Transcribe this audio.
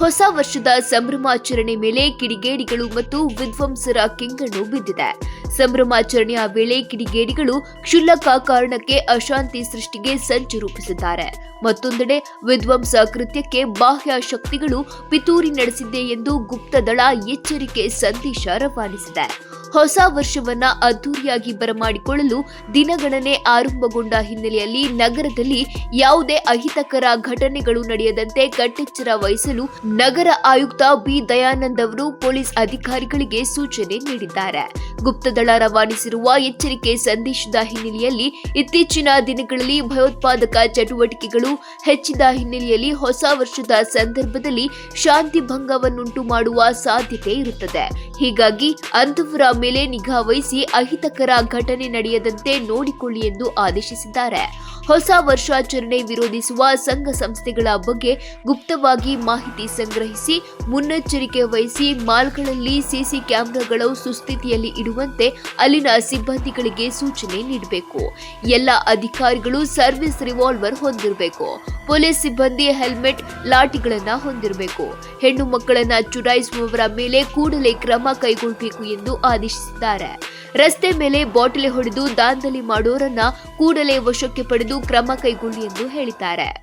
ಹೊಸ ವರ್ಷದ ಸಂಭ್ರಮಾಚರಣೆ ಮೇಲೆ ಕಿಡಿಗೇಡಿಗಳು ಮತ್ತು ವಿಧ್ವಂಸರ ಕೆಂಗಣ್ಣು ಬಿದ್ದಿದೆ. ಸಂಭ್ರಮಾಚರಣೆಯ ವೇಳೆ ಕಿಡಿಗೇಡಿಗಳು ಕ್ಷುಲ್ಲಕ ಕಾರಣಕ್ಕೆ ಅಶಾಂತಿ ಸೃಷ್ಟಿಗೆ ಸಂಚು ರೂಪಿಸಿದ್ದಾರೆ. ಮತ್ತೊಂದೆಡೆ ವಿಧ್ವಂಸ ಕೃತ್ಯಕ್ಕೆ ಬಾಹ್ಯ ಶಕ್ತಿಗಳು ಪಿತೂರಿ ನಡೆಸಿದೆ ಎಂದು ಗುಪ್ತದಳ ಎಚ್ಚರಿಕೆ ಸಂದೇಶ ರವಾನಿಸಿದೆ. ಹೊಸ ವರ್ಷವನ್ನ ಅದ್ದೂರಿಯಾಗಿ ಬರಮಾಡಿಕೊಳ್ಳಲು ದಿನಗಣನೆ ಆರಂಭಗೊಂಡ ಹಿನ್ನೆಲೆಯಲ್ಲಿ ನಗರದಲ್ಲಿ ಯಾವುದೇ ಅಹಿತಕರ ಘಟನೆಗಳು ನಡೆಯದಂತೆ ಕಟ್ಟೆಚ್ಚರ ವಹಿಸಲು ನಗರ ಆಯುಕ್ತ ಬಿ ದಯಾನಂದ್ ಅವರು ಪೊಲೀಸ್ ಅಧಿಕಾರಿಗಳಿಗೆ ಸೂಚನೆ ನೀಡಿದ್ದಾರೆ. ಗುಪ್ತದಳ ರವಾನಿಸಿರುವ ಎಚ್ಚರಿಕೆ ಸಂದೇಶದ ಹಿನ್ನೆಲೆಯಲ್ಲಿ ಇತ್ತೀಚಿನ ದಿನಗಳಲ್ಲಿ ಭಯೋತ್ಪಾದಕ ಚಟುವಟಿಕೆಗಳು ಹೆಚ್ಚಿದ ಹಿನ್ನೆಲೆಯಲ್ಲಿ ಹೊಸ ವರ್ಷದ ಸಂದರ್ಭದಲ್ಲಿ ಶಾಂತಿ ಭಂಗವನ್ನುಂಟು ಮಾಡುವ ಸಾಧ್ಯತೆ ಇರುತ್ತದೆ. ಹೀಗಾಗಿ ಅಂತವರ ಮೇಲೆ ನಿಗಾ ವಹಿಸಿ ಅಹಿತಕರ ಘಟನೆ ನಡೆಯದಂತೆ ನೋಡಿಕೊಳ್ಳಿ ಎಂದು ಆದೇಶಿಸಿದ್ದಾರೆ. ಹೊಸ ವರ್ಷಾಚರಣೆ ವಿರೋಧಿಸುವ ಸಂಘ ಸಂಸ್ಥೆಗಳ ಬಗ್ಗೆ ಗುಪ್ತವಾಗಿ ಮಾಹಿತಿ ಸಂಗ್ರಹಿಸಿ ಮುನ್ನೆಚ್ಚರಿಕೆ ವಹಿಸಿ ಮಾಲ್ಗಳಲ್ಲಿ ಸಿಸಿ ಕ್ಯಾಮೆರಾಗಳು ಸುಸ್ಥಿತಿಯಲ್ಲಿ ಇಡುವಂತೆ ಅಲ್ಲಿನ ಸಿಬ್ಬಂದಿಗಳಿಗೆ ಸೂಚನೆ ನೀಡಬೇಕು. ಎಲ್ಲ ಅಧಿಕಾರಿಗಳು ಸರ್ವಿಸ್ ರಿವಾಲ್ವರ್ ಹೊಂದಿರಬೇಕು. ಪೊಲೀಸ್ ಸಿಬ್ಬಂದಿ ಹೆಲ್ಮೆಟ್, ಲಾಠಿಗಳನ್ನ ಹೊಂದಿರಬೇಕು. ಹೆಣ್ಣು ಮಕ್ಕಳನ್ನ ಚುಡಾಯಿಸುವವರ ಮೇಲೆ ಕೂಡಲೇ ಕ್ರಮ ಕೈಗೊಳ್ಳಬೇಕು ಎಂದು ಆದೇಶಿಸಿದ್ದಾರೆ. ರಸ್ತೆ ಮೇಲೆ ಬಾಟಲಿ ಹೊಡೆದು ದಾಂಧಲೆ ಮಾಡೋರನ್ನ ಕೂಡಲೇ ವಶಕ್ಕೆ ಪಡೆದು ಕ್ರಮ ಕೈಗೊಳ್ಳಿ ಎಂದು ಹೇಳಿದ್ದಾರೆ.